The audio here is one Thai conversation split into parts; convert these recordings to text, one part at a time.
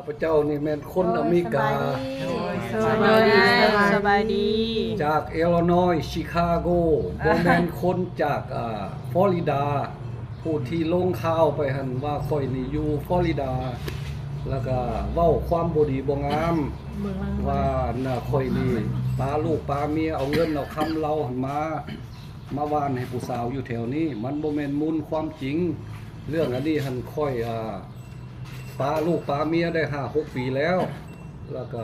พเจ้านี่แม่นคนอเมริกาสบายดีจากอิลลินอยส์ชิคาโกบ่แม่นคนจากฟลอริดาผู้ที่ลงข่าวไปหั่นว่าข่อยนี่อยู่ฟลอริดาแล้วก็เว้าความบ่ดีบ่งามว่าน่ะข่อยนี่ปาลูกปาเมียเอาเงินเอาคำเราหั่นมาวานให้ผู้สาวอยู่แถวนี้มันบ่แม่นมูลความจริงเรื่องอันนี้หั่นค่อยปาลูกปาเมียได้5-6 ปีแล้วก็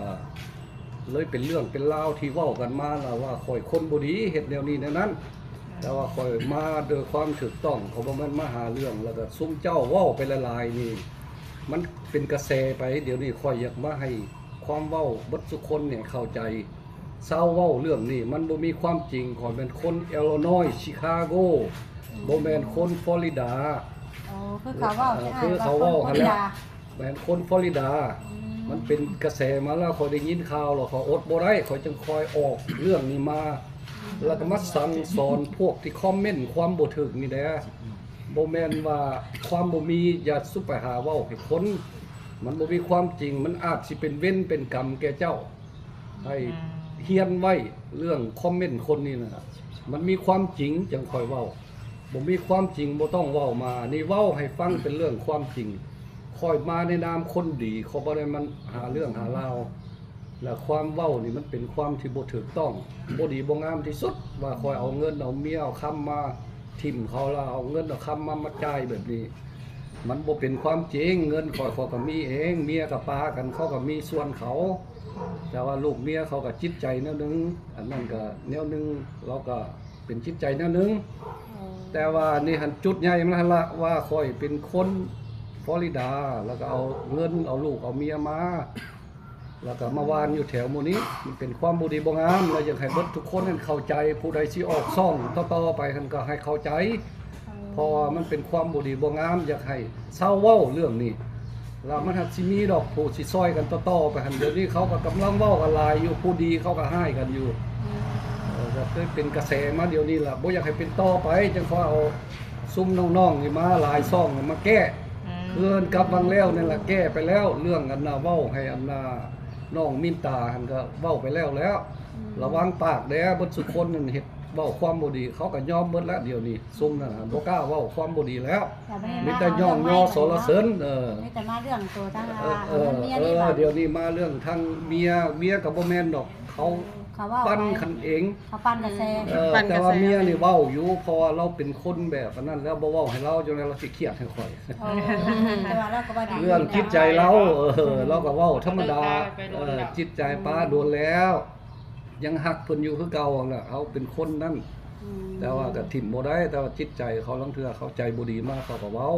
เลยเป็นเรื่องเป็นราวที่เว้ากันมาแล้วว่าข่อยคนบ่ดีเฮ็ดแนวนี้แนวนั้นแต่ว่าข่อยมาโดยความถูกต้องเขาบ่แม่นมาหาเรื่องแล้วก็ซุ่มเจ้าเว้าไปละลายนี่มันเป็นกระแสไปเดี๋ยวนี้ข่อยอยากมาให้ความเว้าเบิดทุกคนเนี่ยเข้าใจเศร้าเว้าเรื่องนี้มันบ่มีความจริงข่อยเป็นคนอิลลินอยส์ชิคาโกบ่แม่นคนฟลอริดาคือเขาเว้าคือเขาเว้าหั่นแหละแม่นคนฟลอริดามันเป็นกระแสมาแล้วข่อยได้ยินข่าวแล้วข่อยอดบ่ได้ข่อยจึงคอยออกเรื่องนี้มาแล้วก็มาสั่งสอนพวกที่คอมเมนต์ความบ่ถูกนี่แหละบ่แม่นว่าความบ่มีอย่าสุไปหาเว้าให้คนมันบ่มีความจริงมันอาจสิเป็นเว้นเป็นกรรมแก่เจ้าให้เฮียนไว้เรื่องคอมเมนต์คนนี่นะมันมีความจริงจังค่อยเว้าบ่มีความจริงบ่ต้องเว้ามานี่เว้าให้ฟังเป็นเรื่องความจริงค่อยมาในนามคนดีเขาบ่ได้มันหาเรื่องหาราวและความเว้านี่มันเป็นความที่บ่ถูกต้องบ่ดีบ่งามที่สุดว่าค่อยเอาเงินเอาเมียเอาคำมาทิ่มเขาแล้วเอาเงินเอาคำมาจ่ายแบบนี้มันบ่เป็นความจริงเงินค่อยก็มีเองเมียกับปากันเขาก็มีส่วนเขาแต่ว่าลูกเมียเขาก็จิตใจแนวนึงอันนั้นก็แนวนึงเราก็เป็นจิตใจแนวนึงแต่ว่านี่หันจุดใหญ่มันหั่นละว่าค่อยเป็นคนฟลอริดาแล้วก็เอาเงินเอาลูกเอาเมียมาแล้วก็มาวานอยู่แถวหมู่นี้มันเป็นความบ่ดีบ่งามแล้วอยากให้เบิดทุกคนนั้นเข้าใจผู้ใดสิออกซ่องต่อๆไปท่านก็ให้เข้าใจเพราะว่ามันเป็นความบ่ดีบ่งามอยากให้เศร้าเว้าเรื่องนี้แล้วมันสิมีดอกผู้สิซอยกันต่อๆไปหั่นเดี๋ยวนี้เขาก็กำลังเว้ากันหลายอยู่ผู้ดีเขาก็ให้กันอยู่ก็เคยเป็นกระแสมาเดี๋ยวนี้ล่ะบ่อยากให้เป็นต่อไปจังขอเอาซุ่มน้องๆนี่มาหลายซ่องมาแก้เพิ่นกลับวังแล้วนั่นล่ะแก้ไปแล้วเรื่องอันน่ะเว้าให้อันน่ะน้องมินตาหั่นก็เว้าไปแล้วระวังปากเด้อเบิดสุคนนั่นเฮ็ดเว้าความบ่ดีเขาก็ยอมเบิดแล้วเดี๋ยวนี้ซุ่มนั่นน่ะบ่กล้าเว้าความบ่ดีแล้วมีแต่ย่องย่อสรเสริญมีแต่มาเรื่องตัวทั้งเมียนี่เดี๋ยวนี้มาเรื่องทางเมียก็บ่แม่นดอกเขาปั้นคันเองเขาปั้นกระแสแต่ว่าเมียนี่เว้าอยู่เพราะว่าเราเป็นคนแบบนั้นแล้วบ่เว้าให้เราจนเราสิเครียดให้ข่อยแต่ว่าเราก็บ่ได้เรื่องจิตใจเราเราก็เว้าธรรมดาจิตใจป้าโดนแล้วยังฮักเพิ่นอยู่คือเก่าน่ะเขาเป็นคนนั้นแต่ว่าก็ถิ่มบ่ได้แต่ว่าจิตใจเขาลางเทื่อเขาใจบ่ดีมากเขาก็เว้า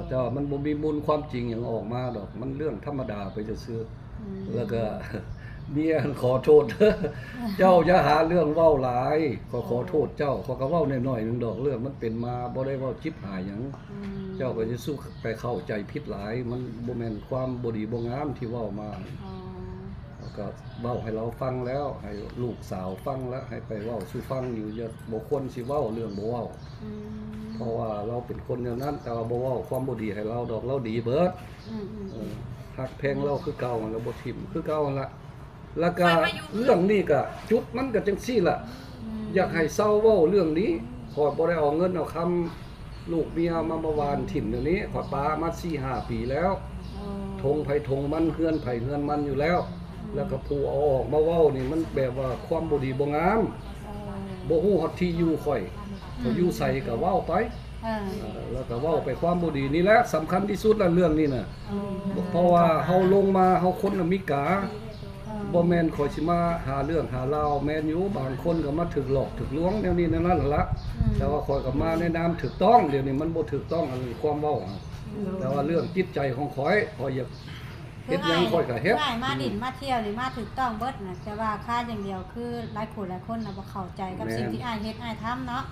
แต่ว่ามันบ่มีมูลความจริงหยังออกมาดอกมันเรื่องธรรมดาไปซื่อๆแล้วก็เมียขอโทษเจ้าอย่าหาเรื่องเว้าหลายขอโทษเจ้าเขาก็เว้าน้อยๆนึงดอกเรื่องมันเป็นมาบ่ได้เว้าจิบหายหยังเจ้าก็จะสู้ไปเข้าใจผิดหลายมันบ่แม่นความบ่ดีบ่งามที่เว้ามาก็เว้าให้เราฟังแล้วให้ลูกสาวฟังแล้วให้ไปเว้าสู่ฟังอยู่อย่าบ่ควรสิเว้าเรื่องบ่เว้าเพราะว่าเราเป็นคนแนวนั้นแต่ว่าบ่เว้าความบ่ดีให้เราดอกเราดีเบิดฮักแพงเราคือเก่าแล้วบ่ทิ่มคือเก่านั่นล่ะแล้วก็เรื่องนี้ก็จุดมันก็จังซี่ล่ะอยากให้เศร้าเว้าเรื่องนี้ขอบ่ได้เอาเงินเอาคำลูกเมียมาวานถิ่มเดี๋ยวนี้ขอปามา 4-5 ปีแล้วทงไผทงมันเฮือนไผเฮือนมันอยู่แล้วแล้วก็ผู้เอาออกมาเว้านี่มันแบบว่าความบ่ดีบ่งามบ่ฮู้ฮอดที่อยู่ข่อยก็อยู่ใส่ก็เว้าไปแล้วก็เว้าไปความบ่ดีนี่แหละสำคัญที่สุดแล้วเรื่องนี้น่ะเพราะว่าเฮาลงมาเฮาคนอเมริกาบ่แม่นข่อยสิมาหาเรื่องหาราวแม่นอยู่บางคนก็มาถึกหลอกถึกลวงแนวนี้นั่นล่ะแต่ว่าข่อยก็มาในนามถูกต้องเดี๋ยวนี้มันบ่ถูกต้องอันความเว้าแต่ว่าเรื่องจิตใจของข่อยอยากเฮ็ดหยังข่อยก็เฮ็ดมาดินมาเที่ยวนี่มาถูกต้องเบิดน่ะแต่ว่าค่าอย่างเดียวคือหลายคนน่ะบ่เข้าใจกับสิ่งที่อ้ายเฮ็ดอ้ายทำเนาะ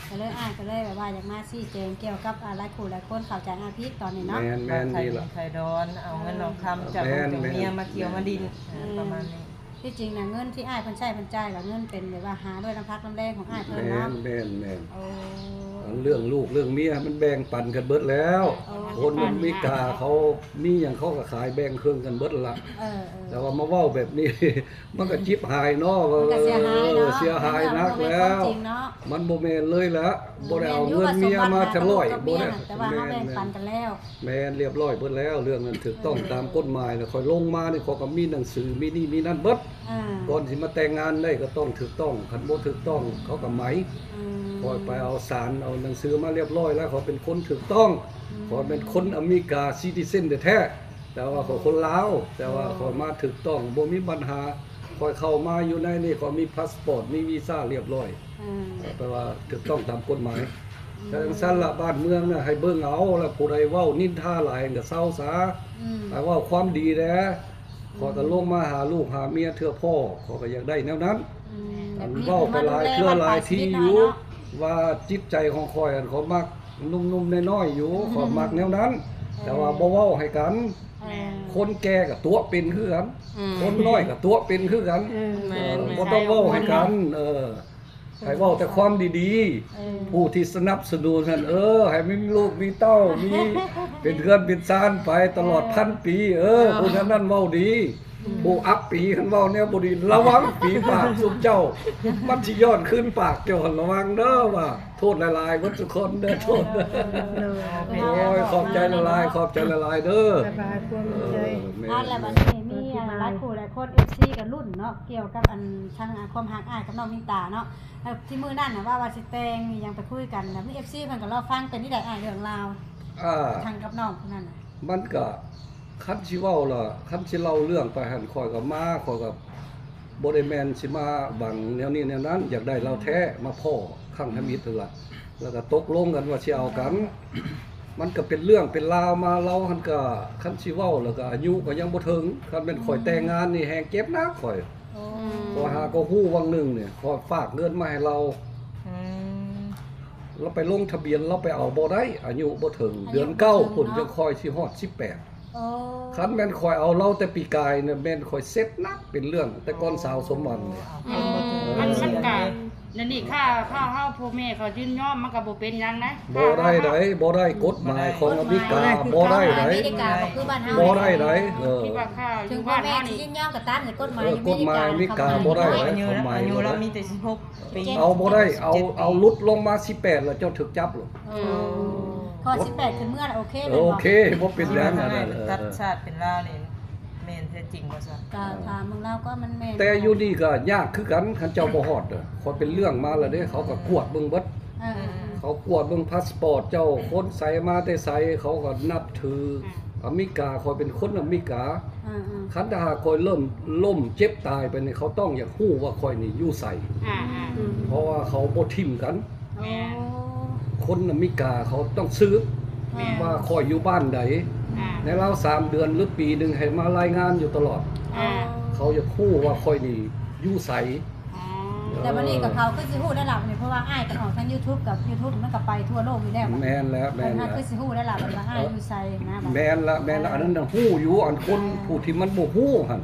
ก็เลยอ้ายก็เลยแบบว่าอยากมาชี้แจงเกี่ยวกับหลายคนเข้าใจอ้ายผิดตอนนี้เนาะแม่นนี่ล่ะไข่ดอนเอาเงินเอาคำจากลูกจากเมียมาเที่ยวมาดินประมาณนี้ที่จริงน่ะเงินที่อ้ายเพิ่นใช้เพิ่นจ่ายแล้วเงินเป็นแบบว่าหาด้วยน้ำพักน้ำแรงของอ้ายเพิ่นเนาะแม่น เรื่องลูกเรื่องเมียมันแบ่งปันกันเบิดแล้วคนอเมริกาเขามีหยังเขาก็ขายแบ่งเครื่องกันเบิดละแต่ว่ามาเว้าแบบนี้ มันก็จิบหายเนาะ มันก็เสียหายเนาะ เสียหายนักแล้ว จริงเนาะ มันบ่แม่นเลยละบ่ได้เอาเงินเมียมาจะร้อยบ่ได้ แต่ว่าเฮาแบ่งปันกันแล้ว แม่นเรียบร้อยเบิดแล้วเรื่องนั้นถูกต้องตามกฎหมายแล้วค่อยลงมานี่เขาก็มีหนังสือมีนี่มีนั่นเบิดก่อนสิมาแต่งงานได้ก็ต้องถูกต้องคันบ่ถูกต้องเขาก็ไหมคอยไปเอาสารเอาหนังสือมาเรียบร้อยแล้วเขาเป็นคนถูกต้องเขาเป็นคนอเมริกาซิติเซนแท้ๆแต่ว่าเขาคนลาวแต่ว่าเขามาถูกต้องบ่มีปัญหาคอยเข้ามาอยู่ในนี่เขามีพาสปอร์ตมีวีซ่าเรียบร้อยแปลว่าถูกต้องตามกฎหมายแต่จังซั่นละบ้านเมืองน่ะให้เบิ่งเอาแล้วผู้ใดเว้านินทาหลายก็เซาซะแต่ว่าความดีแหละขอยก็ลงมาหาลูกหาเมียเทื่อพ่อขอยก็อยากได้แนวนั้นอันเว้าไปหลายเทื่อหลายที่อยู่ว่าจิตใจของข้อยอันเขามักนุ่มๆน้อยๆอยู่ขอยมักแนวนั้น แต่ว่าบ่เว้าให้กันคนแก่ก็ตัวเป็นคือกันคนน้อยก็ตัวเป็นคือกันบ่ต้องเว้าให้กันให้เว้าแต่ความดีๆผู้ที่สนับสนุนนั่นให้มีลูกมีเต้ามีเป็นเรือนเป็นศาลไปตลอด1,000 ปีผู้นั้นเว้าดีผู้อักปีคันเว้าแนวบ่ดีระวังปีปากสุมเจ้ามันสิย้อนขึ้นปากเจ้าระวังเด้อว่าโทษหลายๆคนทุกคนเด้อโทษเด้อโอ้ยขอบใจละลายขอบใจละลายเด้อ สบายความใจ อันแล้วบัดนี้มีหลายคู่หลายคน FC กับรุ่นเนาะเกี่ยวกับอันทางความฮักอ้ายกับน้องมินตาเนาะที่มื้อนั้นน่ะว่าสิแต่งยังไปคุยกันแล้วมี FC เพิ่นก็รอฟังเป็นที่ใดอ้ายเรื่องราวทางกับน้องคนนั้นน่ะ มันก็คันสิเว้าล่ะคันสิเล่าเรื่องไปหั่นข่อยก็มาข่อยก็บ่ได้แม่นสิมาบังแนวนี้แนวนั้นอยากได้เราแท้มาพ้อข้างทมิตรนั่นล่ะแล้วก็ตกลงกันว่าสิเอากัน มันก็เป็นเรื่องเป็นราวมาเราหั่นก็คันสิเว้าแล้วก็อายุก็ยังบ่ถึงคันเป็นข่อยแต่งงานนี่แฮงเก็บนะข่อยพอหาก็ฮู้วังหนึงเนี่ยข่อยฝากเงินมาให้เราเราไปลงทะเบียนเราไปเอาบ่ได้อายุบ่ถึงเดือน9พุ่นจะค่อยสิฮอด18คันแม่นข่อยเอาเราแต่ปีกายเนี่ยแม่นข่อยเซ็ตนักเป็นเรื่องแต่ก่อนสาวสมหวังเนี่ย มันก็นั่นนี่ค่าเฮาพ่อแม่เขายืนยอมมันก็บ่เป็นหยังนะ บ่ได้ไดบ่ได้กฎหมายของอเมริกาบ่ได้ได อเมริกาก็คือบ้านเฮา บ่ได้ได คิดว่าค่าอ ถึง ยู่ พ่อ บ้าน แม่ เฮา สิ นี่ ยินยอมกับตามในกฎหมาย กฎหมายอเมริกาบ่ได้ อายุเรามีแต่16 ปี เอาบ่ได้เอาลุดลงมา18แล้วเจ้าถูกจับหรอก ข้อ18คือเมื่อโอเคเลย โอ บ่ เคบ่เป็นหยังนั่น ตัดชาติเป็นลาวนี่แม่นแท้จริงบ่ซะ ก็ถามมึงแล้วก็มันแม่น แต่อยู่นี่ก็ยากคือกันคันเจ้าบ่ฮอดข่อยเป็นเรื่องมาแล้วเด้เขาก็กวดเบิ่งเบิดเขากวดเบิ่งพาสปอร์ตเจ้าคนใส่มาแต่ไสเขาก็นับถืออเมริกาข่อยเป็นคนอเมริกาคันถ้าหากข่อยเริ่มล้มเจ็บตายไปนี่เขาต้องอยากฮู้ว่าข่อยนี่อยู่ไสเพราะว่าเขาบ่ทิ่มกัน คนอเมริกาเขาต้องซื้อว่าข่อยอยู่บ้านใดในราว3 เดือนหรือปีหนึงให้มารายงานอยู่ตลอดเขาอยากฮู้ว่าข่อยนี่อยู่ไส แต่วันนี้กับเขาคือสิฮู้ได้ล่ะเพราะว่าอ้ายกันออกทาง YouTube กับ YouTube มันก็ไปทั่วโลกอยู่แล้ว แม่นแล้วแม่น แล้ แล้ว ว คือสิฮู้ได้ล่ะว่าอ้ายอยู่ไสนะ แม่นละอันนั้นน่ะฮู้อยู่อันคนผู้ที่มันบ่ฮู้หั่น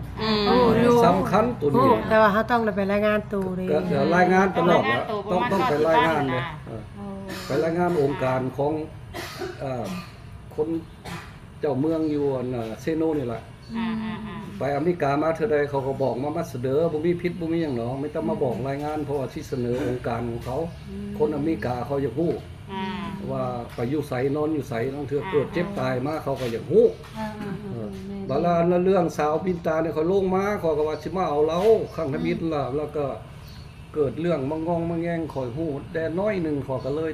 สำคัญตัวนี้ แต่ว่าเขาต้องได้ไปรายงานตัวนี่ ก็จะรายงานตลอดแล้วต้องไปรายงานเลยไปรายงานองค์การของคนเจ้าเมืองอยู่อันเซโนนี่ล่ะไปอเมริกามาเท่าใดเขาก็บอกมาเสนอบ่มีพิษบ่มีหยังหรอกไม่ต้องมาบอกรายงานเพราะว่าที่เสนอองค์การของเขาคนอเมริกาเขาอยากฮู้ว่าไปอยู่ไสนอนอยู่ไสลางเทื่อเกิดเจ็บตายมาเขาก็อยากฮู้บาลานเรื่องสาวปินตาเนี่ยเขาลงมาเขาก็ว่าสิมาเอาเราข้างทมิตรล่ะแล้วก็เกิดเรื่องมังงองมังแงงข่อยฮู้แต่น้อยนึงเขาก็เลย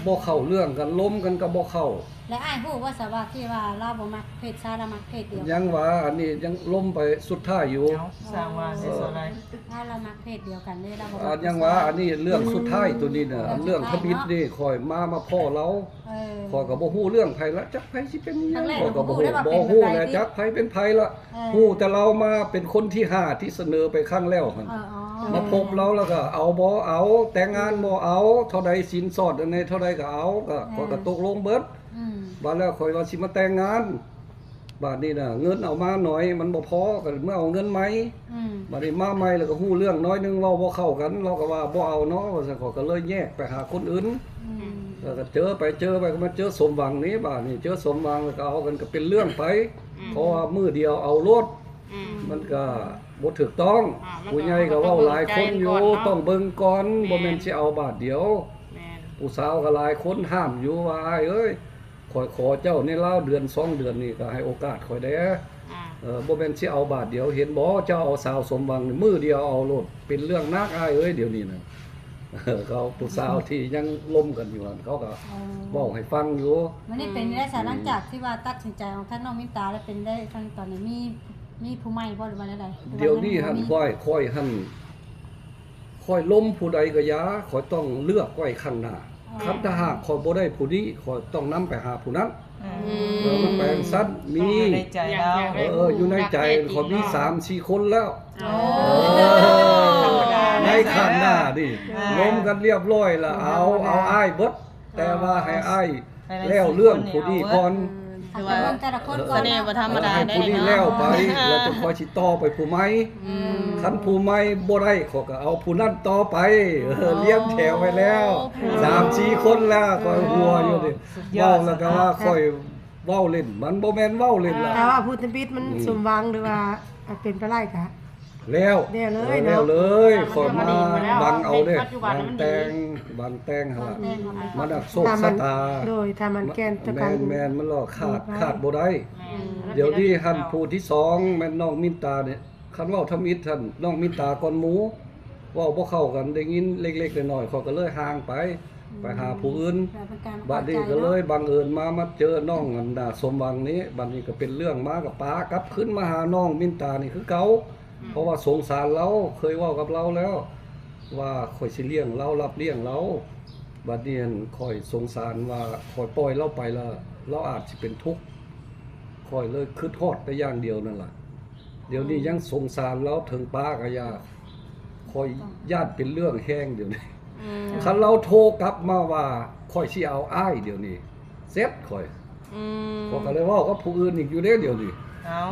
บ่เข้าเรื่องกันล้มกันก็บ่เข้า และอ้ายฮู้ว่าสว่าที่ว่าเราบ่มักเพศชายเรามักเพศเดียว ยังว่าอันนี้ยังล้มไปสุดท้ายอยู่ สร้างว่าสิสอะไร ถ้าเรามักเพศเดียวกันนี่เราบ่ ยังว่าอันนี้เรื่องสุดท้ายตัวนี้น่ะเรื่องทบิดนี่ข่อยมาพ่อเราข่อยก็บ่ฮู้เรื่องไผละจักไผสิเป็นหยังข่อยก็บ่ฮู้แหละจักไผเป็นไผละฮู้แต่เรามาเป็นคนที่5ที่เสนอไปครั้งแล้วหั่นมาพบเราแล้วก็เอาบ่เอาแต่งงานบ่เอาเท่าใดสินสอดอันใดเท่าใดก็เอาก็ข่อยก็ตกลงเบิดบัดแล้วข่อยว่าสิมาแต่งงาน บาดนี้น่ะเงินเอามาหน่อยมันบ่พอก็เมื่อเอาเงินไหม อืม บาดนี้มาใหม่แล้วก็ฮู้เรื่องน้อยนึงเว้าบ่เข้ากันเราก็ว่าบ่เอาเนาะว่าซั่นก็เลยแยกไปหาคนอื่น อืม แล้วก็เจอไปก็มาเจอสมหวังนี้บาดนี้เจอสมหวังแล้วก็เอากันก็เป็นเรื่องไปเพราะว่ามื้อเดียวเอารถ อืม มันก็บ่ถูกต้อง มันก็ ผู้ใหญ่ก็เว้าหลายคนอยู่ ต้องเบิ่งก่อนเนาะ ต้องเบิ่งก่อนบ่แม่นสิเอาบาทเดียว แม่น ผู้สาวก็หลายคนห้ามอยู่ว่าอ้ายเอ้ยขอเจ้าในลาวเดือน2เดือนนี่ก็ให้โอกาสข่อยแด้ อ่า บ่แม่นสิเอาบาทเดียวเห็นบ่เจ้าเอาสาวสมหวังนี่มื้อเดียวเอาโลดเป็นเรื่องนักอ้ายเอ้ยเดี๋ยวนี้น่ะเขาผู้สาวที่ยังล้มกันอยู่นั่นเขาก็เว้าให้ฟังอยู่ มันนี่เป็นได้สารหลังจากที่ว่าตัดสินใจของท่านน้องมินตาแล้วเป็นได้ทั้งตอนนี้มีผู้ใหม่บ่หรือว่าใดๆ เดี๋ยวนี้หั่นค่อยหั่นค่อยล้มผู้ใดก็อย่าค่อยต้องเลือกไว้ข้างหน้าคันถ้าหากค่อยบ่ได้ผู้นี้ค่อยต้องนำไปหาผู้นั้นมันแปลงซัดมี อยู่ในใจเรา อยู่ในใจเขามี3-4 คนแล้ว โอ้ ธรรมดา ในข้างหน้าดิล้มกันเรียบร้อยแล้วเอาอ้ายเบิดแต่ว่าให้อ้ายแล้วเรื่องผู้นี้ก่อน อาจจะเบิ่งแต่ละคนก่อน แสดงว่าธรรมดา ให้ ได้ ผู้ เลย นี้ เนาะ แล้วไปแล้วจะคอยสิต่อไปผู้ใหม่คันผู้ใหม่บ่ได้เขาก็เอาผู้นั้นต่อไปเลี้ยงแถวไว้แล้ว 3-4 คนแล้วคอยหัวอยู่ดิเว้าแล้วก็ว่าคอยเว้าเล่นมันบ่แม่นเว้าเล่นล่ะ แต่ว่าพูดถึงปิดมันสมหวังหรือว่าเป็นไปได้ค่ะ แล้ว แล้วเลยเนอะ แล้วเลยขอยมา มันดีอยู่แล้ว บังเอาเด้ ปัจจุบัน บาง มันดี แตงบางแตงหั่นล่ะมันดักโชค ถ้า ชะ มัน ตา โดยถ้ามันแกนตะ แม กัน นแมนมันหลอกขาดบ่ได้ แม่น เดี๋ยวนี้หันผู้ที่2แม่นน้องมินตาเนี่ยคันเว้าทำอิฐท่านน้องมินตาก่อนหมูเว้าบ่เข้ากันได้ยินเล็กๆน้อยๆเขาก็เลยห่างไปหาผู้อื่น บัดนี้ก็เลยบังเอิญมาเจอน้องอันดาสมหวังนี้บัดนี้ก็เป็นเรื่องมากับป้ากลับขึ้นมาหาน้องมินตานี่คือเก่าเพราะว่าสงสารเราเคยเว้ากับเราแล้ว ว่าข่อยสิเลี้ยงเรารับเลี้ยงเราบัดนี้ข่อยสงสารว่าข่อยปล่อยเราไปแล้วเราอาจสิเป็นทุกข์ข่อยเลยคิดฮอดแต่อย่างเดียวนั่นล่ะเดี๋ยวนี้ยังสงสารเราถึงป้าก็ยาข่อยญาติเป็นเรื่องแห้งเดี๋ยวนี้ คันเราโทรกลับมาว่าข่อยสิเอาอ้ายเดี๋ยวนี้เซ็ตข่อยข่อยก็เลยเว้ากับผู้อื่นอีกอยู่เด้เดี๋ยวนี้ เอา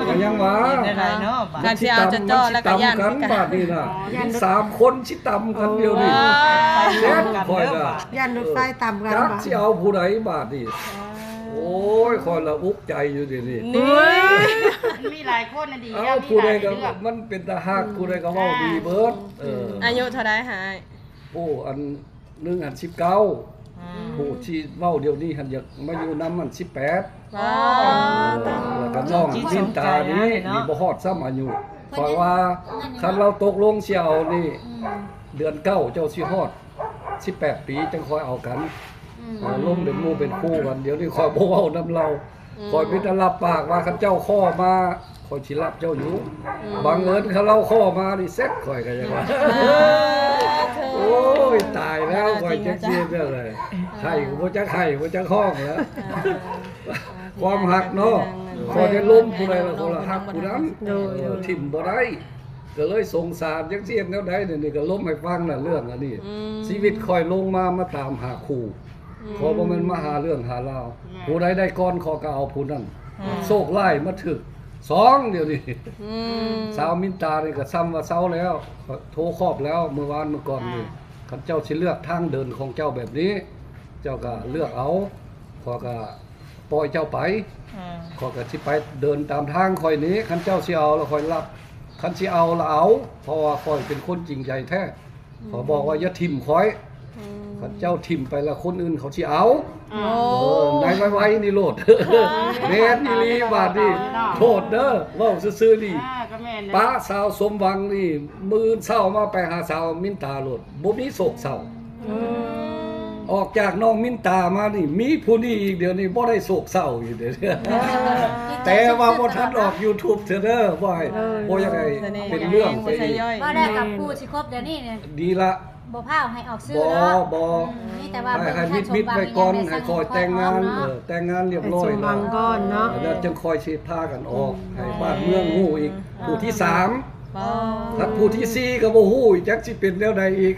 ก็ยังว่า ได้ไรเนาะบาด การสิเอาจะจ่อแล้วก็ย่าน กันบาดนี้น่ะ3คนสิตำกันเดียวนี้เซ็ตข่อยน่ะ ย่านรถไฟต่ำกัน จัก บ่ สิเอาผู้ใดบาดนี้โอ้ยข่อยละอุกใจอยู่เดี๋ยวนี้ มันมีหลายคนน่ะดี เอา แล้วมี ผู้ ห ใด ลาย ก็ เรื่อง มันเป็นตาฮักผู้ใดก็เว้าดีเบิดอายุเท่าใดหาย โอ้อันหนึงอัน19ผู้ที่เว้าเดี๋ยวนี้หันอยากมาอยู่นำมัน18 ว้า แล้วก็น้องมินตานี่นี่บ่ฮอดซ้ำอายุเพราะว่าคันเราตกลงสิเอานี่เดือน9เจ้าสิฮอด18 ปีจังค่อยเอากันล้มเป็นหมู่เป็นคู่กันเดี๋ยวนี้ค่อยบ่เว้านำเราค่อยมีแต่รับปากว่าคันเจ้าข้อมาค่อยสิรับเจ้าอยู่บังเอิญคันเราข้อมานี่เซ็ตค่อยก็ยังว่าโอ้ยตายแล้วค่อยจักเสียเด้อเลยไข่บ่จักไข่บ่จักห้องแล้วความหักเนาะพอได้ล้มผู้ใดแล้วคนละหักผู้นั้นทิ่มบ่ได้ก็เลยสงสารจังเสียนแนวใดนี่ก็ล้มให้ฟังน่ะเรื่องอันนี้ชีวิตค่อยลงมาตามหาคู่ขอบ่แม่นมาหาเรื่องหาราวผู้ใดได้ก่อนขอก็เอาผู้นั้นโชคร้ายมาถึก2เดี๋ยวนี้สาวมินตานี่ก็ซ้ำว่าเซาแล้วโทรครอบแล้วเมื่อวานเมื่อก่อนนี่คันเจ้าสิเลือกทางเดินของเจ้าแบบนี้ เจ้าก็เลือกเอาขอก็ปล่อยเจ้าไปขอก็สิไปเดินตามทางค่อยนี้คันเจ้าสิเอาแล้วค่อยรับคันสิเอาแล้วเอาเพราะว่าค่อยเป็นคนจริงใจแท้ขอบอกว่าอย่าทิ่มค่อยคันเจ้าทิ่มไปแล้วคนอื่นเขาสิเอาได้ไว้นี่โลดแม่นอีหลีบาดนี่โทษเด้อเว้าซื่อๆนี่ ก็แม่นนะ ป้าสาวสมหวังนี่มื้อเช้ามาไปหาสาวมินตาโลดบ่มีโศกเศร้าออกจากน้องมินตามานี่มีผู้นี้อีกเดี๋ยวนี้บ่ได้โศกเศร้าอยู่เดี๋ยวนี้แต่ว่าบ่ทันออก YouTube เถอะเด้อบ่ให้บ่อยากให้เป็นเรื่องไปอีก ก็ได้กับผู้สิครบเดี๋ยวนี้เนี่ย ดีละ บ่พาให้ออกซื้อ บ่ เนาะ บ่ นี่แต่ว่า ให้มิดไว้ก่อนให้คอยแต่งงานแต่งงานเรียบร้อย สมหวั แล้ ง ว ก่อนเนาะ แล้วจึงคอยสิพากันออกให้บ้านเมืองฮู้อีกผู้ที่3ถ้าผู้ที่4ก็บ่ฮู้อีกจักสิเป็นแนวใดอีก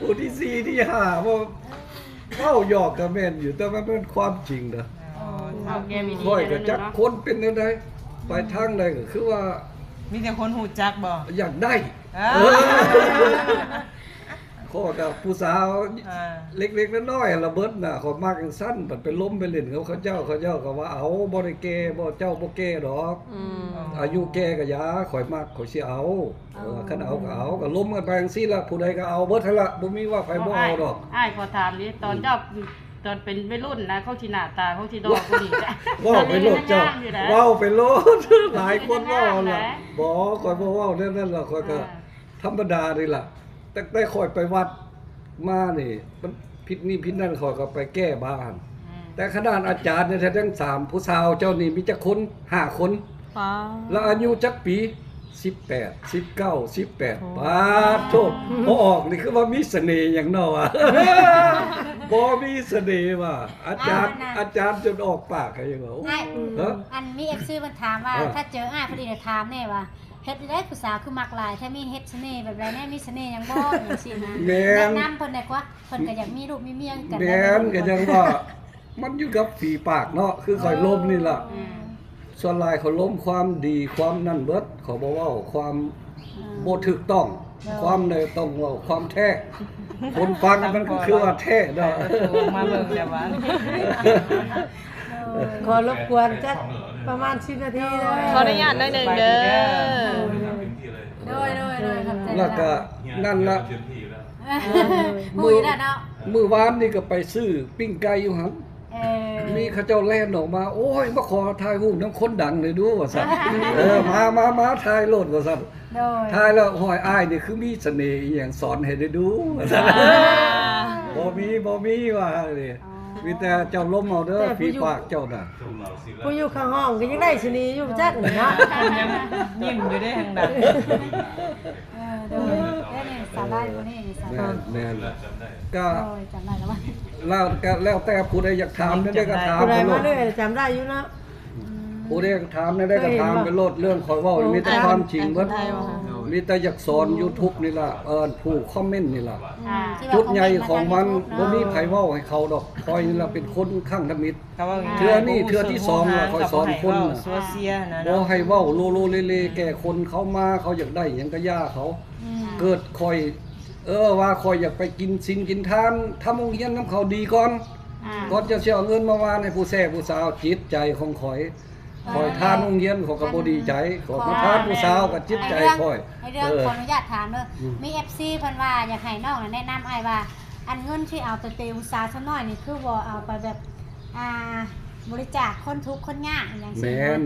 ผู้ที่4ที่5บ่ เข้าหยอกกับแม่นอยู่แต่มันเป็นความจริงนะ เอาแกมีดี ค่อยก็ เดี๋ยว จัก เนาะ คนเป็นจังไดไปทางใดก็คือว่า มีแต่คนหูจักบ่ อยากได้ อ่า ข้อกับผู้สาว อ่า เล็กๆน้อยๆระเบิดน่ะเขามากจังสั้นมันเป็นล้มไปเล่นเขาเจ้าก็ว่าเอาบ่ได้แก่บ่เจ้าบ่แก่ดอก อายุแก่ก็ยาข่อยมากข่อยสิเอาคันเอาก็เอาก็ล้มกันไปจังซี่ล่ะผู้ใดก็เอาเบิดหั่นล่ะบ่มีว่าไผบ่เอาดอก อ้ายขอถามดิตอนเจ้าตอนเป็นวัยรุ่นนะเขาสิหน้าตาเขาสิดอกก็ดีจ้ะ เว้าไปโลดเจ้า อยู่นะ เว้าไปโลด หลายคนเว้าล่ะบ่ข่อยบ่เว้านั่นล่ะข่อยก็ธรรมดานี่ล่ะแต่ข่อยไปวัดมานี่มันผิดนี่ผิดนั่นข่อยก็ไปแก้บ้าน แต่ขนาดอาจารย์เนี่ยทั้ง3ผู้สาวเจ้านี่มีจักคน5คน ป้า แล้วอายุจักปี18 19 18ปาดโทษพอออกนี่คือว่ามีเสน่ห์อย่างเนาะ ว่ะ บ่มีเสน่ห์ว่ะอาจารย์จนออกปากให้ว่าโอ้ อ้าย ฮะ อันมี FC มันถามว่า ถ้าเจออ้ายพอดีจะถามแน่ว่าเฮ็ดได้ผู้สาวคือมักหลายถ้ามีเฮ็ดเสน่ห์แบบไรแน่มีเสน่ห์หยังบ่จังซี่นะ แม่น แนะนำเพิ่นได้กว่าเพิ่นก็อยากมีลูกมีเมียกัน แม่นก็ยังว่า มันอยู่กับฝีปากเนาะคือข่อยล้มนี่ล่ะส่วนหลายเขาล้มความดีความนั่นเบิดเขาบ่เว้าความบ่ถูกต้อง ความใดต้องเว้าความแท้คนฟังมันก็คือว่าแท้เนาะ มาเบิ่งแล้วว่า ขอรบกวนจักประมาณ10นาทีเลย ขออนุญาตได้หนึ่งเด้อ โดยครับใจ แล้วก็นั่นละ คุยแล้วเนาะ มื้อวานนี่ก็ไปซื้อปิ้งไก่อยู่หั่น มีเขาเจ้าแล่นออกมา โอ้ยมาขอถ่ายรูปน้ำคนดังเลยดูว่าซั่นมาถ่ายโลดว่าซั่น โดย ถ่ายแล้วห้อยอ้ายนี่คือมีเสน่ห์อีหยังสอนให้ได้ดูว่าซั่นบ่มีว่านี่มีแต่เจ้าล้มเอาเด้อฝีปากเจ้าน่ะ ผู้อยู่ข้างห้องก็ยังได้ชนีอยู่จักนี่เนาะ ยังยิ้มอยู่ได้ทางใด โดยนี่สาได้บ่นี่สาได้ แม่นก็ โดยจำได้แล้วว่า แล้วแต่ผู้ใดอยากถามนั่นได้ก็ถาม ผู้ใด ไปโล มา ด เรื่อยจำได้อยู่เนาะ ผู้ใดอยากถามนั่นได้ก็ถามไปโลดเรื่องข่อยเว้ามีแต่ความจริงเบิด มีแต่อยากสอน YouTube นี่ล่ะผู้คอมเมนต์นี่ล่ะ จุดใหญ่ของมันบ่มีไผเว้าให้เขาดอกคอยนี่ล่ะเป็นคนข้างธมิตร เขาว่า เทื่อนี่เทื่อที่สองล่ะคอยสอนคนน่ะ ซัวเซียนะ บ่ให้เว้าโลโลเลแก่คนเขามาเขาอยากได้หยังก็ย่าเขา เกิดคอยว่าคอยอยากไปกินสินกินทานทำโรงเรียนนำเขาดีก่อนก่อนจะสิเอาเงินมาวานให้ผู้แซ่ผู้สาวจิตใจของข่อยทานโรงเรียนเขาก็บ่ดีใจขอมาทานผู้สาวก็จิตใจข่อย ให้เรื่องขออนุญาตถามเด้อมี FC เพิ่นว่าอยากให้น้องแนะนำอ้ายว่า อันเงินที่เอาไปเปอุตสาห์ซะหน่อยนี่คือบ่เอาไปแบบบริจาคคนทุกข์คนยากอย่างเช่น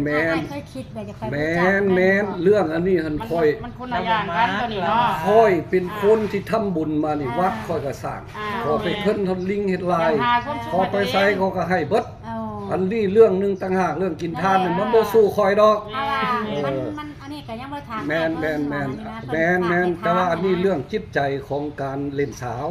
เคยคิดแบบจะไปบริจาค แม่นเรื่องอันนี้หันค่อย มันคนละอย่างกันตัวนี้เนาะ ค่อยเป็นคนที่ทำบุญมานี่วัดค่อยก็สร้างขอไปเพิ่นทนลิงเฮ็ดลายขอไปใส่เขาก็ให้เบิดอันนี้เรื่องนึงต่างหากเรื่องกินทานนี่มันบ่สู้ค่อยดอก มันอันนี้ก็ยังบ่ถาม แม่นแต่ว่าอันนี้เรื่องจิตใจของการเล่นสาว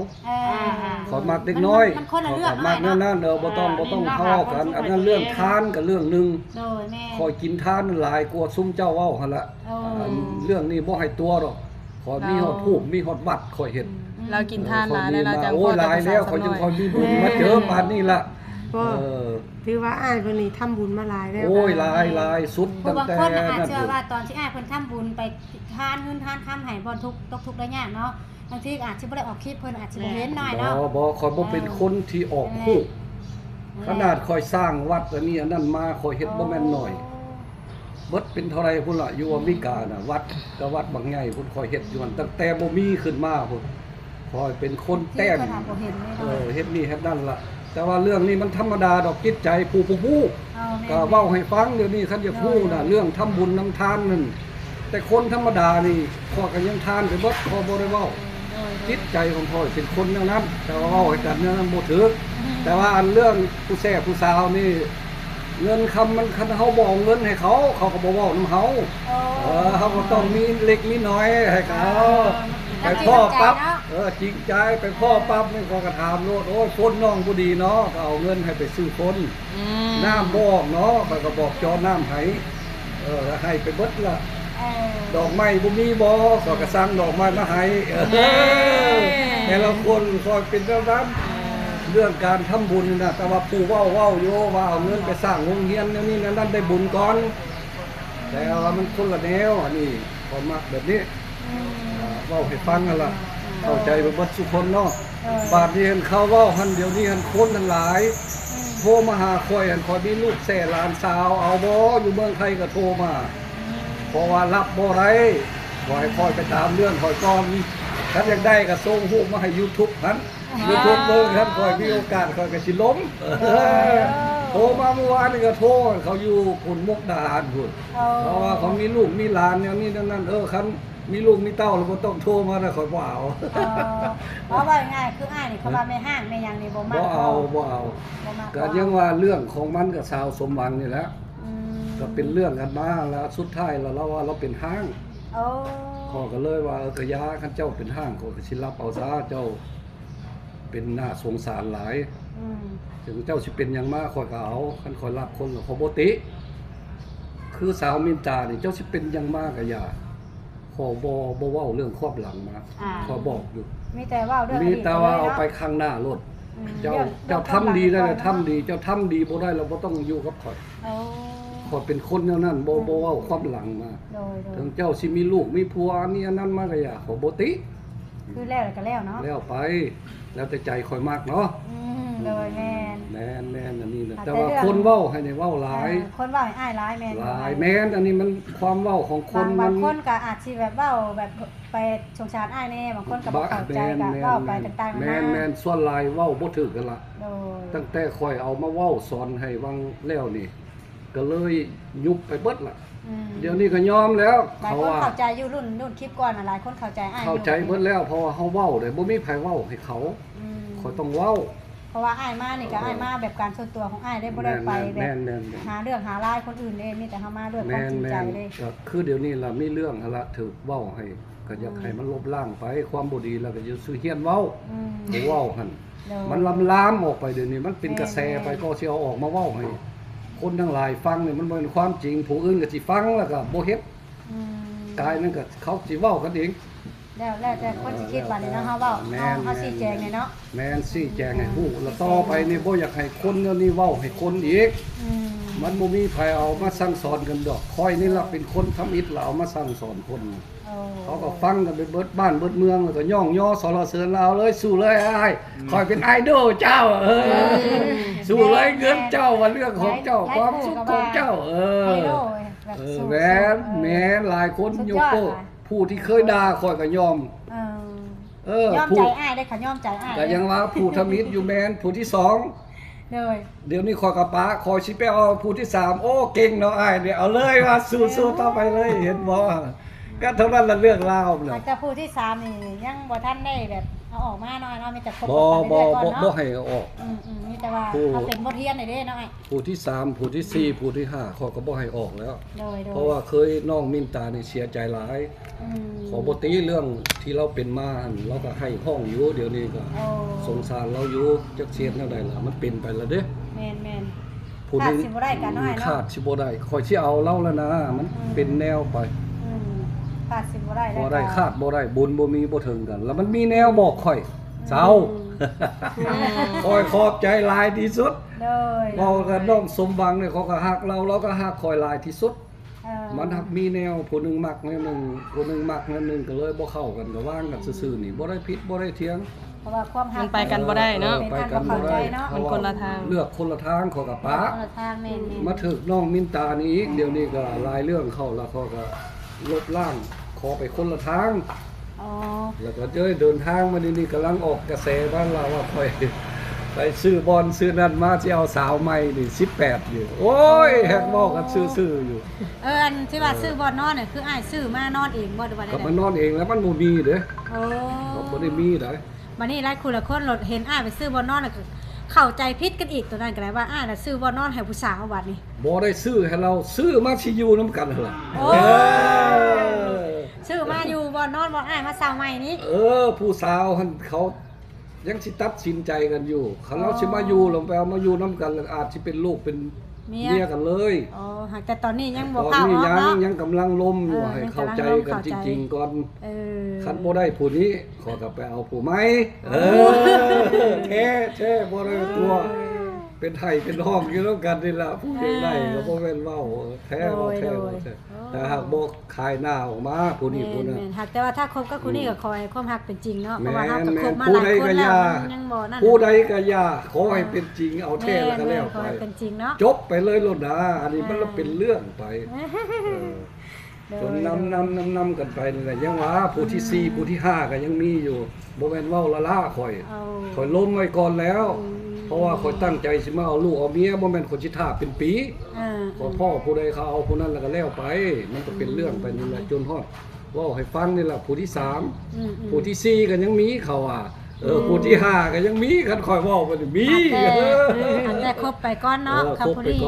ขอมักเด็กน้อย มันคนละเรื่อง มักนั่นบ่ต้องทะเลาะกันอันนั้นเรื่องทานก็เรื่องนึง โดยแม่ คอยกินทานหลายกว่าซุ่มเจ้าเว้าหั่นละเรื่องนี้บ่ให้ตัวดอกขอมีฮอดทูปมีฮอดวัดคอยเฮ็ด เรากินทานหลายแล้วเราจัง โอ้หลายแล้วเขาจึงคอยมีบุญมาเจอปานนี้ล่ะ ก็ถือว่าอ้ายเพิ่นนี่ทำบุญมาหลายแล้ว โอ้ยหลายสุดตั้ง บาง แต่ คนอาจ นั้น จะว่าตอนที่อ้ายเพิ่นทำบุญไปทานเงินทานค้ำให้บ่ทุกข์ได้ยากเนาะบางทีอาจสิบ่ได้ออกคลิปเพิ่นอาจสิบ่เห็นหน่อยเนาะ บ่คอยบ่เป็นคนที่ออกคู่ขนาดคอยสร้างวัดอันนี้อันนั้นมาคอยเฮ็ดบ่แม่นน้อยเบิดเป็นเท่าไรพุ่นล่ะอยู่อเมริกาน่ะวัดก็วัดบางใหญ่พุ่นคอยเฮ็ดอยู่ตั้งแต่บ่มีขึ้นมาพุ่นคอยเป็นคนแต้ม เฮ็ดนี่เฮ็ดนั่นล่ะแต่ว่าเรื่องนี้มันธรรมดาดอกจิตใจผู้ก็เว้าให้ฟังเดี๋ยวนี้คันจะพูดน่ะเรื่องทำบุญนำทานนั่นแต่คนธรรมดานี่พ่อก็ยังทานไปเบิดพ่อบ่ได้เว้าจิตใจของพ่อเป็นคนแนวนั้นแต่ว่าเว้าให้กันแนวนั้นบ่ถูกแต่ว่าอันเรื่องผู้แซ่ผู้สาวนี่เงินคำมันคันเฮาบ่เอาเงินให้เขาก็บ่เว้านำเฮาเฮาก็ต้องมีเล็กมีน้อยให้เขาไปพ่อปั๊บจริงใจไปพ่อปั๊บนี่ก็กระถามโลดโอ้ยคนน้องบ่ดีเนาะก็เอาเงินให้ไปซื้อคนน้ำบ่ออกเนาะก็บอกจอน้ำให้ให้ไปเบิดละดอกไม้บ่มีบ่ก็สั่งดอกไม้มาให้แต่ละคนก็เป็นเท่านั้น เรื่องการทำบุญนะแต่ว่าผู้เว้าอยู่ว่าเอาเงินไปสร้างโรงเรียนนี่นั่นได้บุญก่อนแต่ว่ามันคนละแนวอันนี้พอมักแบบนี้เว้าให้ฟังกันล่ะเข้าใจไปเบิดทุกคนเนาะบาดนี้เห็นเขาเว้าหันเดี๋ยวนี้หันคนทั้งหลายโทรมาหาข่อยหันข่อยมีลูกแส่หลานสาวเอาบ่อยู่เมืองไทยก็โทรมาเพราะว่ารับบ่ได้ขอให้ข่อยไปตามเรื่องข่อยก่อนถ้าอยากได้ก็ส่งรูปมาให้ YouTube หัน YouTube เบิ่งครับข่อยมีโอกาสข่อยก็สิล้มโทรมาเมื่อวานนี่ก็โทรเขาอยู่พุ่นมุกดาหารพุ่นเพราะว่าเขามีลูกมีหลานอย่างนี้นั่นคันมีลูกมีเต้าแล้วบ่ต้องโทรมานะข่อยบ่เอาเพราะว่าง่ายคืออ้ายนี่เขาว่าไม่ห้างไม่หยังนี่บ่มัก บ่เอาก็ยังว่าเรื่องของมันกับชาวสมหวังนี่แหละก็เป็นเรื่องกันมาแล้วสุดท้ายแล้วเราว่าเราเป็นห้างขอก็เลยว่าก็ยาคันเจ้าเป็นห้างก็สิรับเอาซะเจ้าเป็นน่าสงสารหลายถึงเจ้าสิเป็นหยังมาข่อยก็เอาคันข่อยรับคนก็ขอบ่ติคือสาวมินตานี่เจ้าสิเป็นหยังมาก็อย่าขอบ่เว้าเรื่องครอบหลังมาขอบอกอยู่มีแต่ว่าเรื่องมีแต่ว่าเอาไปข้างหน้ารถเจ้าทำดีได้ทำดีเจ้าทำดีบ่ได้เราบ่ต้องอยู่กับข่อยข่อยเป็นคนแนวนั้นบ่เว้าความหลังมาถึงเจ้าสิมีลูกมีผัวนี่อันนั้นมาก็อย่าขอบ่ติคือแล้วก็แล้วเนาะแล้วไปแล้วแต่ใจข่อยมากเนาะเลยแม่นอันนี้นะแต่ว่าคนเว้าให้ได้เว้าหลายคนเว้าให้อ้ายหลายแม่นหลายแม่นอันนี้มันความเว้าของคนมันบางคนก็อาจสิแบบเว้าแบบไปสงสารอ้ายแน่บางคนก็บ่เข้าใจก็เว้าไปต่างๆนานาแม่นส่วนหลายเว้าบ่ถูกกันล่ะตั้งแต่ข่อยเอามาเว้าสอนให้วังแล้วนี่ก็เลยยุบไปเบิดล่ะเดี๋ยวนี้ก็ยอมแล้วเขาว่าเข้าใจอยู่รุ่นคลิปก่อนหลายคนเข้าใจอ้ายเข้าใจเบิดแล้วเพราะว่าเฮาเว้าได้บ่มีไผเว้าให้เขาข่อยต้องเว้าเพราะว่าอ้ายมานี่ก็อ้ายมาแบบการส่วนตัวของอ้ายได้บ่ได้ไปแบบหาเรื่องหารายคนอื่นเด้มีแต่เฮามาด้วยความจริงใจเลยคือเดี๋ยวนี้ล่ะมีเรื่องหั่นล่ะถูกเว้าให้ก็อยากให้มันลบล้างไปความบ่ดีแล้วก็อยู่ซื่อเฮียนเว้าบ่เว้าหั่นมันลามออกไปเดี๋ยวนี้มันเป็นกระแสไปก็สิเอาออกมาเว้าให้คนทั้งหลายฟังนี่มันบ่เป็นความจริงผู้อื่นก็สิฟังแล้วก็บ่เฮ็ดกายนั่นก็เขาสิเว้ากันเองแล้วแต่คนสิคิดว่านี่เนาะเฮาเว้าเฮาชี้แจงเนาะแม่นชี้แจงให้ฮู้แล้วต่อไปนี่บ่อยากให้คนเดี๋ยวนี้เว้าให้คนอีกมันบ่มีไผเอามาสั่งสอนกันดอกค่อยนี่ล่ะเป็นคนทำอิฐแล้วเอามาสั่งสอนคนเขาก็ฟังกันไปเบิดบ้านเบิดเมืองแล้วก็ย่องย่อสรรเสริญเราเลยสู้เลยอ้ายคอยเป็นไอดอลเจ้าสู้เลยเงินเจ้าว่าเรื่องของเจ้าความสุขของเจ้าแม่นหลายคนยกโป้ผู้ที่เคยด่าคอยก็ยอมยอมใจอ้ายได้ค่ะยอมใจอ้ายก็ยังว่าผู้ทำอิฐอยู่แม่นผู้ที่2เดี๋ยวนี้คอยกับป้าคอยสิไปเอาผู้ที่3โอ้เก่งเนาะอ้ายเนี่ยเอาเลยว่าสู้ๆต่อไปเลยเห็นบ่ก็เท่านั้นละเรื่องราวเลยแต่ผู้ที่3นี่ยังบ่ทันได้แบบเอาออกมาเนาะมีแต่คบกันไปเรื่อยๆก่อนเนาะบ่ให้เอาออกมีแต่ว่าเอาเป็นบทเรียนได้เด้เนาะผู้ที่3ผู้ที่4ผู้ที่5เขาก็บ่ให้ออกแล้วเพราะว่าเคยน้องมินตานี่เสียใจหลายขอบ่ติเรื่องที่เราเป็นมาเราก็ให้ห้องอยู่เดี๋ยวนี้ก็สงสารเราอยู่จักเสียแนวใดล่ะมันเป็นไปแล้วเด้แม่นๆขาดสิบ่ได้กันเนาะขาดสิบ่ได้ค่อยสิเอาเราแล้วนะมันเป็นแนวไปขาดสิบ่ได้แล้วบ่ได้ขาดบ่ได้บุญบ่มีบ่ถึงกันแล้วมันมีแนวบอกข่อยเจ้าข่อยขอบใจหลายที่สุดเว้ากันน้องสมหวังเนี่ยเขาก็ฮักเราก็ฮักข่อยหลายที่สุดมันฮักมีแนวผู้นึงมักแนวนึงผู้นึงมักแนวนึงก็เลยบ่เข้ากันก็ว่างกันซื่อๆนี่บ่ได้ผิดบ่ได้เถียงเพราะว่าความฮักมันไปกันบ่ได้เนาะไปกันบ่ได้มันคนละทางเลือกคนละทางเขากับป้ามาถึกน้องมินตานี่อีกเดี๋ยวนี้ก็หลายเรื่องเข้าแล้วเขาก็ลบล้างขอไปคนละทางแล้วก็เดินทางมานี่กำลังออกกระแสบ้านเราว่าค่อยไปซื้อบอลซื้อนั่นมาที่เอาสาวใหม่นี่18อยู่โอ้ยแฮกบอกกันซื้ออยู่อันที่ว่าซื้อบอลนอนเนี่ยคืออ้ายซื้อมานอนเองบ่หรือว่าได้ก็มานอนเองแล้วมันบ่มีเด้ก็บ่ได้มีได้บัดนี้หลายคนละคนรถเห็นอ้ายไปซื้อบอลนอนแล้วก็เข้าใจผิดกันอีกตัวนั้นก็ได้ว่าอ้ายน่ะซื้อบอลนอนให้ผู้สาวบัดนี้บ่ได้ซื้อให้เราซื้อมาสิอยู่นำกันหั่นล่ะซื้อมาอยู่บอลนอนบอลอ้ายมาสาวใหม่นี้ผู้สาวหั่นเขายังสิตัดสินใจกันอยู่คันเราสิมาอยู่ลงไปเอามาอยู่นำกันแล้วอาจสิเป็นลูกเป็นเมียกันเลยแต่ตอนนี้ยังบ่เข้าเนาะยังกำลังล้มอยู่ให้เข้าใจกันจริงๆก่อนคันบ่ได้ผู้นี้ขอกลับไปเอาผู้ใหม่แท้ แท้บ่ได้ตัวเป็นไทยเป็นห้องอยู่แล้วกันนี่ล่ะผู้เฮ็ดได้ก็บ่แม่นเว้าแท้บ่แท้บ่แท้แต่หากบ่คายหน้าออกมาผู้นี้ผู้นั้น แม่นๆหากแต่ว่าถ้าคบกับคนนี้ก็คอยความรักเป็นจริงเนาะเพราะว่า แม่ เฮานก็คบมา ผู้ หลาย ใด ค ก็ น อ แล้ว ย่า มันยังบ่นั่น ผู้ใดก็อย่าขอให้เป็นจริงเอาแท้แล้วก็แล้ว ขอ ไป ให้เป็นจริงเนาะ จบไปเลยโลดนะอันนี้มันเป็นเรื่องไปจนนำกันไปนี่แหละยังว่าผู้ที่ 4 ผู้ที่ 5 ก็ยังมีอยู่บ่แม่นเว้าละล่าข่อย เอา ข่อยล้มไว้ก่อนแล้ว เพราะว่าข่อยตั้งใจสิมาเอาลูกเอาเมียบ่แม่นคนสิท่าเป็นปี พอพ่อผู้ใดเขาเอาผู้นั้นแล้วก็แล้วไป มันก็เป็นเรื่องไปนี่แหละจนฮอดเว้าให้ฟังนี่แหละผู้ที่ 3 ผู้ที่ 4 ก็ยังมีเขาอ่ะผู้ที่ 5 ก็ยังมีคันข่อยเว้าไปนี่มี อันแต่คบไปก่อนเนาะคำผู้นี้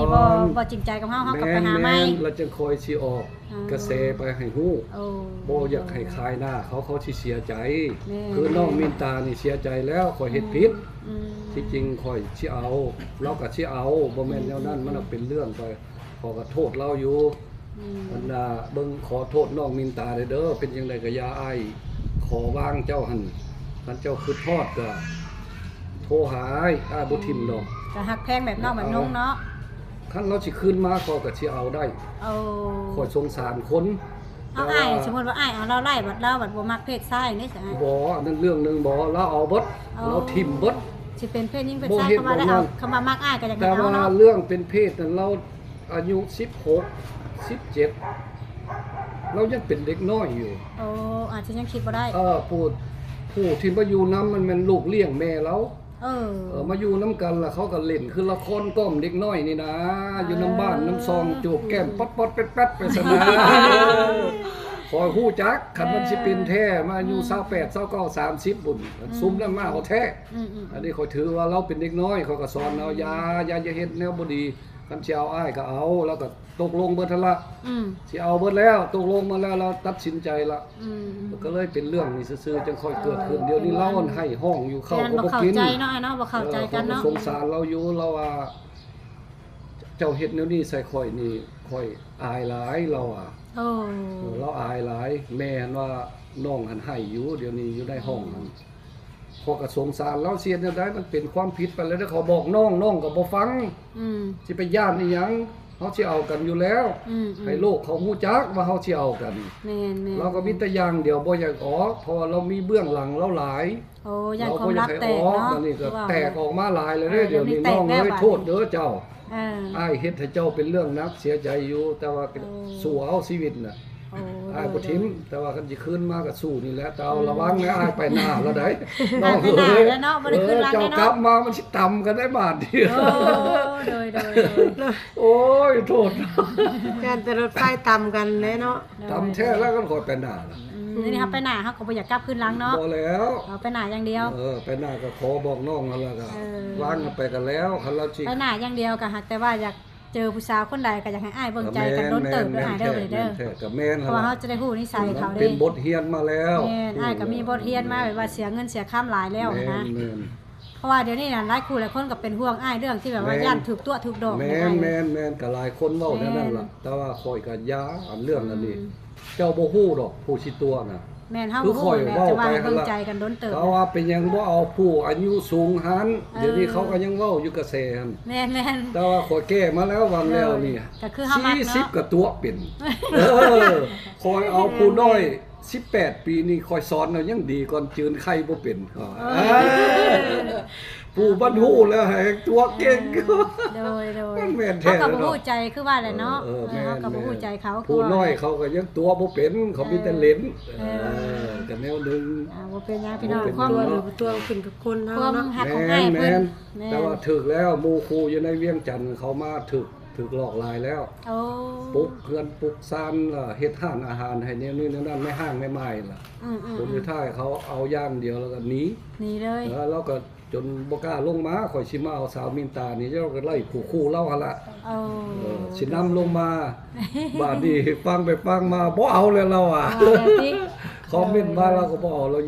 บ่จริงใจกับเฮาก็ไปหาใหม่ แม่นแล้วจึงคอยสิออกกระแสไปให้ฮู้ โอ้ บ่อยากให้คายหน้าเขาสิเสียใจ แม่ คือน้องมินตานี่เสียใจแล้วข่อยเฮ็ดผิด อืม ที่จริงข่อยสิเอาเราก็สิเอาบ่แม่นแนวนั้นมันเป็นเรื่องไปขอก็โทษเราอยู่อันน่ะเบิ่งขอโทษน้องมินตาเด้อเป็นจังไดก็อย่าอายขอวางเจ้าหั่นคันเจ้าคือทอดก็โทรหาอ้ายบ่ทิ่มดอก ก็ฮักแพงแบบน้องแบบนุ่งเนาะ คันเราสิคืนมาขอยก็สิเอาได้ เอา ข่อยสงสารคน เอาอ้ายสมมุติว่าอ้ายเอาเราไล่บัดเราบัดบ่มักเพศชายนี่สิอ้าย บ่อันนั้นเรื่องหนึงบ่เราเอาเบิด เอา เราทิ่มเบิด สิเป็นเพศหญิงเพศ บ่ ชาย เฮ็ด เข้ามาได้ บ่ เอา นั่น เข้ามามักอ้ายก็อยากให้ แต่ เอา ว่า เนาะ เรื่องเป็นเพศนั้นเราอายุ16 17เรายังเป็นเด็กน้อยอยู่ โอ้อาจจะยังคิดบ่ได้ ผู้ที่มาอยู่น้ำมันลูกเลี้ยงแม่เรา มาอยู่น้ำกันล่ะเขาก็เล่นคือละครก้อมเด็กน้อยนี่นะ อยู่น้ำบ้านน้ำซองจูบแก้มป๊อดๆเป็ดๆไปซะนะคอยฮู้จักคันมันสิเป็นแท้มาอายุ28 29 30บุญซุมนั้นมาเอาแท้ อันนี้เขาถือว่าเราเป็นเด็กน้อยเขาก็สอนเราอย่าเฮ็ดแนวบ่ดีคันสิเอาอ้ายก็เอาแล้วก็ตกลงเบิดหั่นละสิเอาเบิดแล้วตกลงมาแล้วเราตัดสินใจละก็เลยเป็นเรื่องนี้ซื่อๆจังค่อยเกิดขึ้นเดี๋ยวนี้เราให้ห้องอยู่เข้าก็บ่กิน เข้าใจเนาะเนาะบ่เข้าใจกันเนาะ สงสารเราอยู่เราว่า เจ้าเฮ็ดแนวนี้ใส่ข่อยนี่ข่อยอายหลายเราอ่ะ โอ้ เราอายหลายแม่นว่าน้องหันให้อยู่เดี๋ยวนี้อยู่ในห้องนั้นพอก็สงสารเราเสียแนวใดมันเป็นความผิดไปแล้วเขาบอกน้องก็บ่ฟังสิไปย่านอีหยังเฮาสิเอากันอยู่แล้วให้โลกเขาฮู้จักว่าเฮาสิเอากัน แม่นๆ เราก็มีแต่อย่างเดียวบ่อยากออกเพราะว่าเรามีเบื้องหลังเราหลาย โอ้ยานความรักแตกเนาะ ตอนนี้ก็แตกออกมาหลายเลยเดี๋ยวนี้น้องเอ้ยโทษเด้อเจ้าอ้ายเฮ็ดให้เจ้าเป็นเรื่องนักเสียใจอยู่แต่ว่าสู้เอาชีวิตน่ะอ้ายบ่ทิมแต่ว่าคันสิคืนมาก็สู้นี่แหละแต่เอาระวังนะอ้ายไปหน้าแล้วได้น้องเอ้ยเจ้ากลับมามันสิต่ำกันได้บาทเดียว โดย โอ้ยโทษ การแต่รถไฟต่ำกันแน่เนาะ ต่ำแท้แล้วก็ขอยไปหน้าล่ะ นี่ครับไปหน้าเฮาก็บ่อยากกลับคืนหลังเนาะ บ่แล้ว เอาไปหน้าอย่างเดียว ไปหน้าก็ขอบอกน้องแล้วก็วางกันไปกันแล้วคันเราสิ ไปหน้าอย่างเดียวก็หักแต่ว่าอยากเจอผู้สาวคนใดก็อยากให้อ้ายเบิ่งใจกันล้นเติบด้วยอ้ายเด้อเด้อ ก็แม่น เพราะว่าเฮาจะได้ฮู้นิสัยเขา เป็ เด้ นบทเรียนมาแล้ว แม่นอ้ายก็มีบทเรียนมาแบบว่าเสียเงินเสียค่าหลายแล้วนะ แม่น เพราะว่าเดี๋ยวนี้น่ะหลายคู่หลายคนก็เป็นห่วงอ้ายเรื่องที่แบบว่าย่านถูกตัวถูกดอก แม่นก็หลายคนเว้าแนวนั้นล่ะแต่ว่าข่อยก็ยาอันเรื่องนั้นนี่เจ้าบ่ฮู้ดอกผู้สิตัวน่ะ แม่นเฮาบ่ฮู้แหละจะว่าให้เบิ่งใจกันล้นเติบ เขาว่าเป็นหยังบ่เอาผู้อายุสูงหันเดี๋ยวนี้เขาก็ยังเว้าอยู่กระแสหั่น แม่น แต่ว่าข่อยแก้มาแล้ววันแล้วนี่ ก็คือเฮามักเนาะ 40ก็ตัวเป็นคอยเอาผู้น้อย18 ปีนี่คอยสอนเอายังดีก่อนจืนไข่บ่เป็นผู้บรรฮู้แล้วให้ตัวเก่ง โดย มันแม่น เขา แท้ ก็บ่ฮู้ใจคือว่าแหละเนาะ แม่น เขาก็บ่ฮู้ใจเขา ผู้น้อยเขาก็ยังตัวบ่เป็นเขามีแต่เล่นก็แนวหนึง บ่เป็นหยังพี่น้องความ ตัวหรือตัวขึ้นกับคนเฮา ความ เนาะ หักของอ้ายเพิ่น แต่ว่าถึกแล้วหมู่ครูอยู่ในเวียงจันทน์เขามาถึกหลอกลายแล้ว โอ้ ปลุกเพื่อนปลุกซานเฮ็ดห้านอาหารให้แนวนี้แนวนั้นไม่ห้างไม่ไม้ล่ะคนอยู่ท้ายเขาเอาอย่างเดียวแล้วก็หนี นี่เลย แล้วก็จนบ่กล้าลงมาข่อยสิมาเอาสาวมินตานี่เราก็ไล่คู่เล่าหั่นล่ะ โอ้ สินำลงมาบาดนี้ฟังไปฟังมาบ่เอาเลยเราอ่ะ ว่าแล้วสิ คอมเมนต์มาเราก็บ่เอาเรา